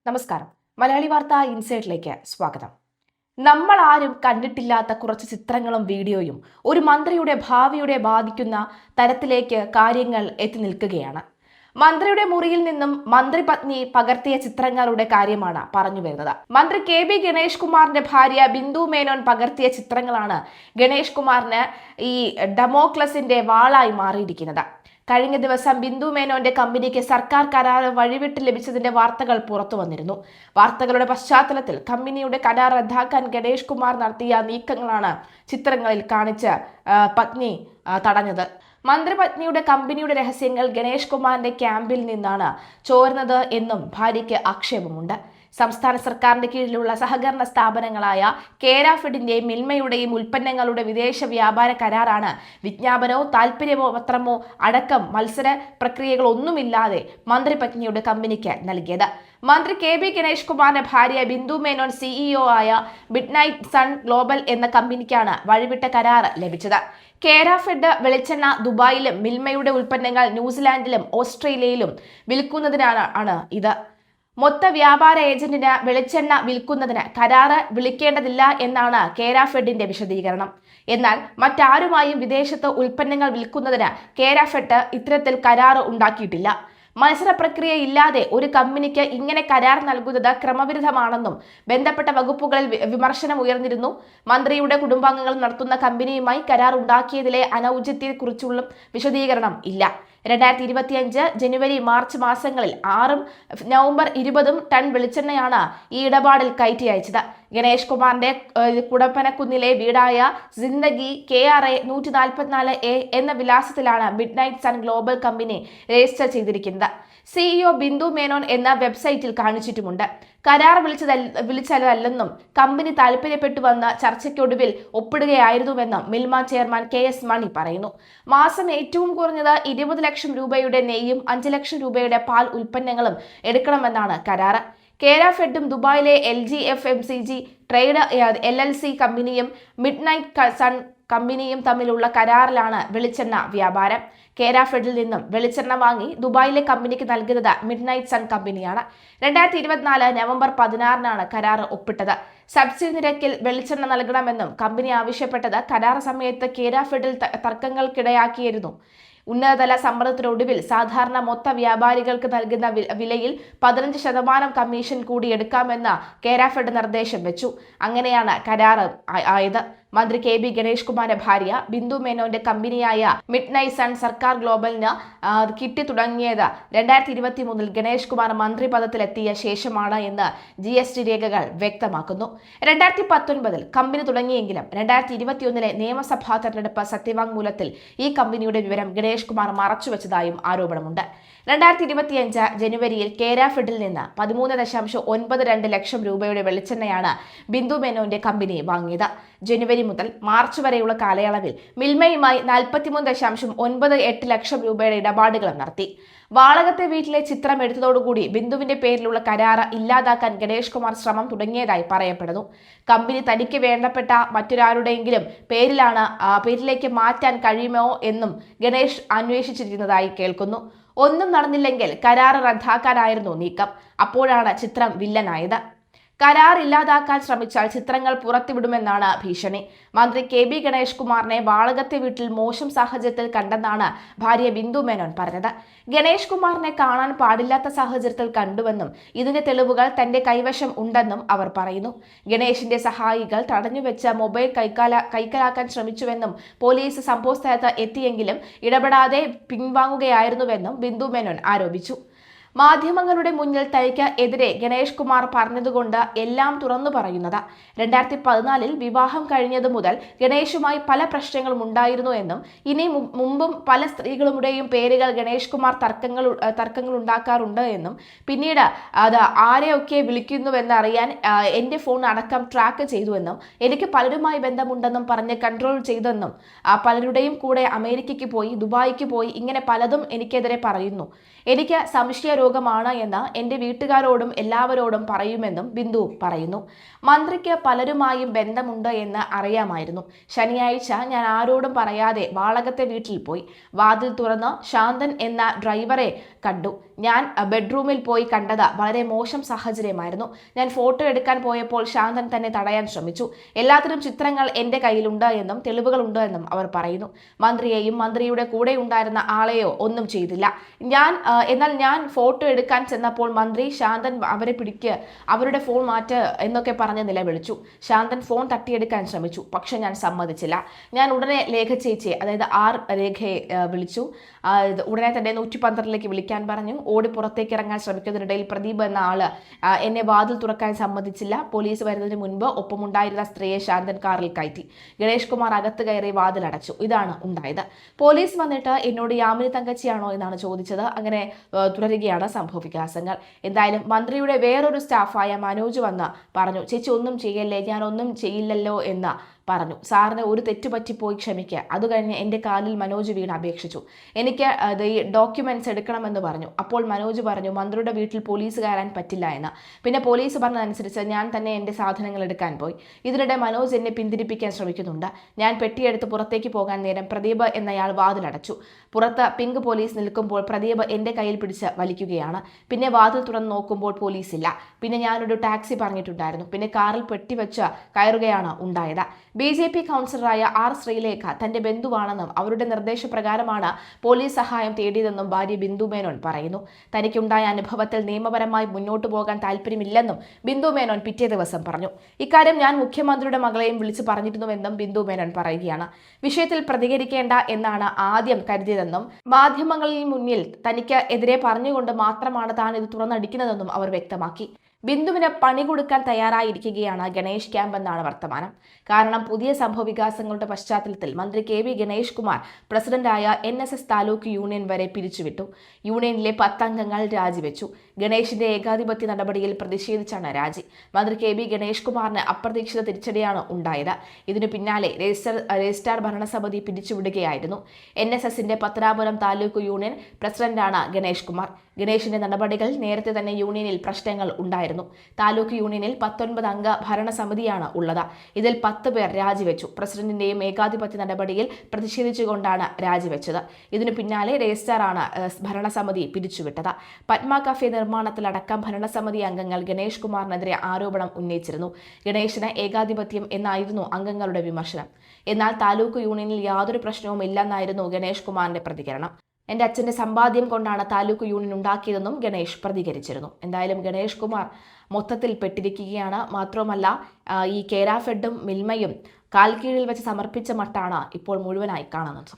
നമസ്കാരം. മലയാളി വാർത്ത ഇൻസൈറ്റിലേക്ക് സ്വാഗതം. നമ്മൾ ആരും കണ്ടിട്ടില്ലാത്ത കുറച്ച് ചിത്രങ്ങളും വീഡിയോയും ഒരു മന്ത്രിയുടെ ഭാവിയുടെ ബാധിക്കുന്ന തരത്തിലേക്ക് കാര്യങ്ങൾ എത്തി നിൽക്കുകയാണ്. മന്ത്രിയുടെ മുറിയിൽ നിന്നും മന്ത്രി പത്നി പകർത്തിയ ചിത്രങ്ങളുടെ കാര്യമാണ് പറഞ്ഞു വരുന്നത്. മന്ത്രി കെ ഗണേഷ് കുമാറിന്റെ ഭാര്യ ബിന്ദു മേനോൻ പകർത്തിയ ചിത്രങ്ങളാണ് ഗണേഷ് കുമാറിന് ഈ ഡെമോക്ലസിന്റെ വാളായി മാറിയിരിക്കുന്നത്. കഴിഞ്ഞ ദിവസം ബിന്ദു മേനോന്റെ കമ്പനിക്ക് സർക്കാർ കരാർ വഴിവിട്ട് ലഭിച്ചതിന്റെ വാർത്തകൾ പുറത്തു വന്നിരുന്നു. വാർത്തകളുടെ പശ്ചാത്തലത്തിൽ കമ്പനിയുടെ കരാർ റദ്ദാക്കാൻ ഗണേഷ് കുമാർ നടത്തിയ നീക്കങ്ങളാണ് ചിത്രങ്ങളിൽ കാണിച്ച് പത്നി തടഞ്ഞത്. മന്ത്രിപത്നിയുടെ കമ്പനിയുടെ രഹസ്യങ്ങൾ ഗണേഷ് കുമാറിന്റെ ക്യാമ്പിൽ നിന്നാണ് ചോർന്നത് എന്നും ഭാര്യയ്ക്ക് ആക്ഷേപമുണ്ട്. സംസ്ഥാന സർക്കാരിന്റെ കീഴിലുള്ള സഹകരണ സ്ഥാപനങ്ങളായ കേരാഫെഡിന്റെയും മിൽമയുടെയും ഉൽപ്പന്നങ്ങളുടെ വിദേശ വ്യാപാര കരാറാണ് വിജ്ഞാപനമോ താൽപര്യമോ പത്രമോ അടക്കം മത്സര പ്രക്രിയകളൊന്നുമില്ലാതെ മന്ത്രിപത്നിയുടെ കമ്പനിക്ക് നൽകിയത്. മന്ത്രി കെ ഗണേഷ് കുമാറിന്റെ ഭാര്യ ബിന്ദു മേനോൻ സിഇഒ ആയ മിഡ്നൈറ്റ് സൺ ഗ്ലോബൽ എന്ന കമ്പനിക്കാണ് വഴിവിട്ട കരാർ ലഭിച്ചത്. കേരാഫെഡ് വെളിച്ചെണ്ണ ദുബായിലും മിൽമയുടെ ഉൽപ്പന്നങ്ങൾ ന്യൂസിലാൻഡിലും ഓസ്ട്രേലിയയിലും വിൽക്കുന്നതിനാണ് ഇത്. മൊത്ത വ്യാപാര ഏജന്റിന് വെളിച്ചെണ്ണ വിൽക്കുന്നതിന് കരാറ് വിളിക്കേണ്ടതില്ല എന്നാണ് കേരാഫെഡിന്റെ വിശദീകരണം. എന്നാൽ മറ്റാരുമായും വിദേശത്ത് ഉൽപ്പന്നങ്ങൾ വിൽക്കുന്നതിന് കേരാഫെഡ് ഇത്തരത്തിൽ കരാറ് ഉണ്ടാക്കിയിട്ടില്ല. മത്സര പ്രക്രിയ ഇല്ലാതെ ഒരു കമ്പനിക്ക് ഇങ്ങനെ കരാർ നൽകുന്നത് ക്രമവിരുദ്ധമാണെന്നും ബന്ധപ്പെട്ട വകുപ്പുകളിൽ വിമർശനം ഉയർന്നിരുന്നു. മന്ത്രിയുടെ കുടുംബാംഗങ്ങൾ നടത്തുന്ന കമ്പനിയുമായി കരാർ ഉണ്ടാക്കിയതിലെ അനൗചിത്യത്തെക്കുറിച്ചുള്ള വിശദീകരണം ഇല്ല. 2025 ജനുവരി മാർച്ച് മാസങ്ങളിൽ 6 നവംബർ 20 ടൺ വെളിച്ചെണ്ണയാണ് ഈ ഇടപാടിൽ കയറ്റി അയച്ചത്. ഗണേഷ് കുമാറിന്റെ കുടപ്പനക്കുന്നിലെ വീടായ സിന്ദഗി KRA 144A എന്ന വിലാസത്തിലാണ് Midnight Sun Global company register ചെയ്തിരിക്കുന്നത്. സിഇഒ ബിന്ദു മേനോൻ എന്ന വെബ്സൈറ്റിൽ കാണിച്ചിട്ടുമുണ്ട്. കരാർ വിളിച്ചതല്ലെന്നും കമ്പനി താൽപര്യപ്പെട്ടുവെന്ന് ചർച്ചയ്ക്കൊടുവിൽ ഒപ്പിടുകയായിരുന്നുവെന്നും മിൽമ ചെയർമാൻ KS മണി പറയുന്നു. മാസം ഏറ്റവും കുറഞ്ഞത് 20 ലക്ഷം രൂപയുടെ നെയ്യും 5 ലക്ഷം രൂപയുടെ പാൽ ഉൽപ്പന്നങ്ങളും എടുക്കണമെന്നാണ് കരാർ. കേരാഫെഡും ദുബായിലെ LG FMCG ട്രേഡ് LLC കമ്പനിയും മിഡ്നൈറ്റ് സൺ കമ്പനിയും തമ്മിലുള്ള കരാറിലാണ് വെളിച്ചെണ്ണ വ്യാപാരം. കേരാഫെഡിൽ നിന്നും വെളിച്ചെണ്ണ വാങ്ങി ദുബായിലെ കമ്പനിക്ക് നൽകുന്നത് മിഡ്നൈറ്റ് സൺ കമ്പനിയാണ്. 2024 നവംബർ 16 കരാർ ഒപ്പിട്ടത്. സബ്സിഡി നിരക്കിൽ വെളിച്ചെണ്ണ നൽകണമെന്നും കമ്പനി ആവശ്യപ്പെട്ടത് കരാർ സമയത്ത് കേരാഫെഡിൽ തർക്കങ്ങൾക്കിടയാക്കിയിരുന്നു. ഉന്നതതല സമ്മർദ്ദത്തിനൊടുവിൽ സാധാരണ മൊത്ത വ്യാപാരികൾക്ക് നൽകുന്ന വിലയിൽ 15% കമ്മീഷൻ കൂടി എടുക്കാമെന്ന് കേരാഫെഡ് നിർദ്ദേശം വെച്ചു. അങ്ങനെയാണ് കരാർ ആയത്. മന്ത്രി കെ ഗണേഷ് കുമാറിന്റെ ഭാര്യ ബിന്ദു മേനോന്റെ കമ്പനിയായ മിഡ്നൈറ്റ് സൺ സർക്കാർ ഗ്ലോബലിന് കിട്ടി തുടങ്ങിയത് 2023 ഗണേഷ് കുമാർ മന്ത്രി പദത്തിലെത്തിയ ശേഷമാണ് എന്ന് GST രേഖകൾ വ്യക്തമാക്കുന്നു. 2019 കമ്പനി തുടങ്ങിയെങ്കിലും 2021 നിയമസഭാ തെരഞ്ഞെടുപ്പ് സത്യവാങ്മൂലത്തിൽ ഈ കമ്പനിയുടെ വിവരം ഗണേഷ് കുമാർ മറച്ചുവെച്ചതായും ആരോപണമുണ്ട്. 2025 ജനുവരിയിൽ കേരാഫെഡിൽ നിന്ന് 13.92 ലക്ഷം രൂപയുടെ വെളിച്ചെണ്ണയാണ് ബിന്ദു മേനോന്റെ കമ്പനി വാങ്ങിയത്. ജനുവരി മുതൽ മാർച്ച് വരെയുള്ള കാലയളവിൽ മിൽമയുമായി 43.98 ലക്ഷം രൂപയുടെ ഇടപാടുകൾ നടത്തി. വാളകത്തെ വീട്ടിലെ ചിത്രം എടുത്തതോടുകൂടി ബിന്ദുവിന്റെ പേരിലുള്ള കരാർ ഇല്ലാതാക്കാൻ ഗണേഷ് കുമാർ ശ്രമം തുടങ്ങിയതായി പറയപ്പെടുന്നു. കമ്പനി തനിക്ക് വേണ്ടപ്പെട്ട മറ്റൊരാളുടെയെങ്കിലും പേരിലേക്ക് മാറ്റാൻ കഴിയുമോ എന്നും ഗണേഷ് അന്വേഷിച്ചിരുന്നതായി കേൾക്കുന്നു. ഒന്നും നടന്നില്ലെങ്കിൽ കരാർ റദ്ദാക്കാനായിരുന്നു നീക്കം. അപ്പോഴാണ് ചിത്രം വില്ലനായത്. കരാർ ഇല്ലാതാക്കാൻ ശ്രമിച്ചാൽ ചിത്രങ്ങൾ പുറത്തുവിടുമെന്നാണ് ഭീഷണി. മന്ത്രി കെ ഗണേഷ് കുമാറിനെ വാളകത്തെ വീട്ടിൽ മോശം സാഹചര്യത്തിൽ കണ്ടെന്നാണ് ഭാര്യ ബിന്ദു മേനോൻ പറഞ്ഞത്. ഗണേഷ് കുമാറിനെ കാണാൻ പാടില്ലാത്ത സാഹചര്യത്തിൽ കണ്ടുവെന്നും ഇതിന്റെ തെളിവുകൾ തന്റെ കൈവശം ഉണ്ടെന്നും അവർ പറയുന്നു. ഗണേഷിന്റെ സഹായികൾ തടഞ്ഞുവെച്ച മൊബൈൽ കൈക്കലാക്കാൻ ശ്രമിച്ചുവെന്നും പോലീസ് സംഭവസ്ഥലത്ത് എത്തിയെങ്കിലും ഇടപെടാതെ പിൻവാങ്ങുകയായിരുന്നുവെന്നും ബിന്ദു മേനോൻ ആരോപിച്ചു. മാധ്യമങ്ങളുടെ മുന്നിൽ തനിക്ക് എതിരെ ഗണേഷ് കുമാർ പറഞ്ഞതുകൊണ്ട് എല്ലാം തുറന്നു പറയുന്നത്. 2014 വിവാഹം കഴിഞ്ഞതു മുതൽ ഗണേഷുമായി പല പ്രശ്നങ്ങളും ഉണ്ടായിരുന്നു എന്നും ഇനി മുമ്പും പല സ്ത്രീകളുടെയും പേരുകൾ ഗണേഷ് കുമാർ തർക്കങ്ങൾ ഉണ്ടാക്കാറുണ്ട് എന്നും പിന്നീട് അത് ആരെയൊക്കെ വിളിക്കുന്നുവെന്ന് അറിയാൻ എൻ്റെ ഫോൺ അടക്കം ട്രാക്ക് ചെയ്തുവെന്നും എനിക്ക് പലരുമായി ബന്ധമുണ്ടെന്നും പറഞ്ഞ് കൺട്രോൾ ചെയ്തെന്നും പലരുടെയും കൂടെ അമേരിക്കയ്ക്ക് പോയി ദുബായിക്ക് പോയി ഇങ്ങനെ പലതും എനിക്കെതിരെ പറയുന്നു. എനിക്ക് സംശയ രോഗമാണ് എന്ന് എൻ്റെ വീട്ടുകാരോടും എല്ലാവരോടും പറയുമെന്നും ബിന്ദു പറയുന്നു. മന്ത്രിക്ക് പലരുമായും ബന്ധമുണ്ട് എന്ന് അറിയാമായിരുന്നു. ശനിയാഴ്ച ഞാൻ ആരോടും പറയാതെ വാളകത്തെ വീട്ടിൽ പോയി. വാതിൽ തുറന്ന് ശാന്തൻ എന്ന ഡ്രൈവറെ കണ്ടു. ഞാൻ ബെഡ്റൂമിൽ പോയി കണ്ടത് വളരെ മോശം സാഹചര്യമായിരുന്നു. ഞാൻ ഫോട്ടോ എടുക്കാൻ പോയപ്പോൾ ശാന്തൻ തന്നെ തടയാൻ ശ്രമിച്ചു. എല്ലാത്തിനും ചിത്രങ്ങൾ എൻ്റെ കയ്യിലുണ്ട് എന്നും തെളിവുകളുണ്ട് എന്നും അവർ പറയുന്നു. മന്ത്രിയെയും മന്ത്രിയുടെ കൂടെ ഉണ്ടായിരുന്ന ആളെയോ ഒന്നും ചെയ്തില്ല. എന്നാൽ ഞാൻ ഫോട്ടോ എടുക്കാൻ ചെന്നപ്പോൾ മന്ത്രി ശാന്തൻ അവരെ പിടിക്ക്, അവരുടെ ഫോൺ മാറ്റ് എന്നൊക്കെ പറഞ്ഞ് നിലവിളിച്ചു. ശാന്തൻ ഫോൺ തട്ടിയെടുക്കാൻ ശ്രമിച്ചു. പക്ഷെ ഞാൻ സമ്മതിച്ചില്ല. ഞാൻ ഉടനെ ലേഖ ചേച്ചിയെ, അതായത് രേഖയെ വിളിച്ചു. ഉടനെ തന്നെ 112ലേക്ക് വിളിക്കാൻ പറഞ്ഞു. ഓടി പുറത്തേക്ക് ഇറങ്ങാൻ ശ്രമിക്കുന്നതിനിടയിൽ പ്രദീപ് എന്ന ആള് എന്നെ വാതിൽ തുറക്കാൻ സമ്മതിച്ചില്ല. പോലീസ് വരുന്നതിന് മുൻപ് ഒപ്പമുണ്ടായിരുന്ന സ്ത്രീയെ ശാന്തൻ കാറിൽ കയറ്റി. ഗണേഷ് കുമാർ അകത്ത് കയറി വാതിലടച്ചു. ഇതാണ് ഉണ്ടായത്. പോലീസ് വന്നിട്ട് എന്നോട് യാമിനി തങ്കച്ചിയാണോ എന്നാണ് ചോദിച്ചത്. അങ്ങനെ തുടരുകയാണ് സംഭവവികാസങ്ങൾ. എന്തായാലും മന്ത്രിയുടെ വേറൊരു സ്റ്റാഫായ മനോജ് വന്ന് പറഞ്ഞു, ചേച്ചി ഒന്നും ചെയ്യല്ലേ, ഞാൻ ഒന്നും ചെയ്യില്ലല്ലോ എന്ന് പറഞ്ഞു. സാറിന് ഒരു തെറ്റ് പറ്റിപ്പോയി, ക്ഷമിക്കുക. അത് കഴിഞ്ഞ് എൻ്റെ കാലിൽ മനോജ് വീണ് അപേക്ഷിച്ചു. എനിക്ക് ഈ ഡോക്യുമെന്റ്സ് എടുക്കണമെന്ന് പറഞ്ഞു. അപ്പോൾ മനോജ് പറഞ്ഞു മന്ത്രിയുടെ വീട്ടിൽ പോലീസ് കയറാൻ പറ്റില്ല എന്ന്. പിന്നെ പോലീസ് പറഞ്ഞതനുസരിച്ച് ഞാൻ തന്നെ എൻ്റെ സാധനങ്ങൾ എടുക്കാൻ പോയി. ഇതിനിടെ മനോജ് എന്നെ പിന്തിരിപ്പിക്കാൻ ശ്രമിക്കുന്നുണ്ട്. ഞാൻ പെട്ടിയെടുത്ത് പുറത്തേക്ക് പോകാൻ നേരം പ്രദീപ് എന്നയാൾ വാതിലടച്ചു. പുറത്ത് പിങ്ക് പോലീസ് നിൽക്കുമ്പോൾ പ്രദീപ് എൻ്റെ കയ്യിൽ പിടിച്ച് വലിക്കുകയാണ്. പിന്നെ വാതിൽ തുറന്ന് നോക്കുമ്പോൾ പോലീസ് ഇല്ല. പിന്നെ ഞാനൊരു ടാക്സി പറഞ്ഞിട്ടുണ്ടായിരുന്നു. പിന്നെ കാറിൽ പെട്ടി വെച്ച് കയറുകയാണ് ഉണ്ടായത്. BJP കൗൺസിലറായ R. ശ്രീലേഖ തന്റെ ബന്ധുവാണെന്നും അവരുടെ നിർദ്ദേശപ്രകാരമാണ് പോലീസ് സഹായം തേടിയതെന്നും ഭാര്യ ബിന്ദു മേനോൻ പറയുന്നു. തനിക്കുണ്ടായ അനുഭവത്തിൽ നിയമപരമായി മുന്നോട്ടു പോകാൻ താല്പര്യമില്ലെന്നും ബിന്ദു മേനോൻ പിറ്റേ ദിവസം പറഞ്ഞു. ഇക്കാര്യം ഞാൻ മുഖ്യമന്ത്രിയുടെ മകളെയും വിളിച്ചു പറഞ്ഞിരുന്നുവെന്നും ബിന്ദു മേനോൻ പറയുകയാണ്. വിഷയത്തിൽ പ്രതികരിക്കേണ്ട എന്നാണ് ആദ്യം കരുതിയതെന്നും മാധ്യമങ്ങളിൽ മുന്നിൽ തനിക്ക് എതിരെ പറഞ്ഞുകൊണ്ട് മാത്രമാണ് താൻ ഇത് തുറന്നടിക്കുന്നതെന്നും അവർ വ്യക്തമാക്കി. ബിന്ദുവിന് പണി കൊടുക്കാൻ തയ്യാറായിരിക്കുകയാണ് ഗണേഷ് ക്യാമ്പ് എന്നാണ് വർത്തമാനം. കാരണം പുതിയ സംഭവവികാസങ്ങളുടെ പശ്ചാത്തലത്തിൽ മന്ത്രി KV ഗണേഷ് കുമാർ പ്രസിഡന്റായ NSS താലൂക്ക് യൂണിയൻ വരെ പിരിച്ചുവിട്ടു. യൂണിയനിലെ 10 അംഗങ്ങൾ രാജിവെച്ചു. ഗണേഷിന്റെ ഏകാധിപത്യ നടപടിയിൽ പ്രതിഷേധിച്ചാണ് രാജി. മന്ത്രി KV ഗണേഷ് കുമാറിന് അപ്രതീക്ഷിത തിരിച്ചടിയാണ് ഉണ്ടായത്. ഇതിനു പിന്നാലെ രജിസ്ട്രാർ ഭരണസമിതി പിരിച്ചുവിടുകയായിരുന്നു. NSSന്റെ പത്തനാപുരം താലൂക്ക് യൂണിയൻ പ്രസിഡന്റാണ് ഗണേഷ് കുമാർ. ഗണേഷിന്റെ നടപടികൾ നേരത്തെ തന്നെ യൂണിയനിൽ പ്രശ്നങ്ങൾ ഉണ്ടായിരുന്നു. താലൂക്ക് യൂണിയനിൽ 19 അംഗ ഭരണസമിതിയാണ് ഉള്ളത്. ഇതിൽ 10 പേർ രാജിവെച്ചു. പ്രസിഡന്റിന്റെയും ഏകാധിപത്യ നടപടിയിൽ പ്രതിഷേധിച്ചുകൊണ്ടാണ് രാജിവെച്ചത്. ഇതിനു പിന്നാലെ രജിസ്ട്രാറാണ് ഭരണസമിതി പിരിച്ചുവിട്ടത്. പത്മ കഫേ നിർമ്മാണത്തിലടക്കം ഭരണസമിതി അംഗങ്ങൾ ഗണേഷ് കുമാറിനെതിരെ ആരോപണം ഉന്നയിച്ചിരുന്നു. ഗണേഷിന് ഏകാധിപത്യം എന്നായിരുന്നു അംഗങ്ങളുടെ വിമർശനം. എന്നാൽ താലൂക്ക് യൂണിയനിൽ യാതൊരു പ്രശ്നവും ഇല്ലെന്നായിരുന്നു ഗണേഷ് കുമാറിന്റെ പ്രതികരണം. എൻ്റെ അച്ഛൻ്റെ സമ്പാദ്യം കൊണ്ടാണ് താലൂക്ക് യൂണിയൻ ഉണ്ടാക്കിയതെന്നും ഗണേഷ് പ്രതികരിച്ചിരുന്നു. എന്തായാലും ഗണേഷ് കുമാർ മൊത്തത്തിൽ പെട്ടിരിക്കുകയാണ്. മാത്രവുമല്ല ഈ കേരാഫെഡും മിൽമയും കാൽക്കീഴിൽ വെച്ച് സമർപ്പിച്ച മട്ടാണ് ഇപ്പോൾ മുഴുവനായി കാണുന്നത്.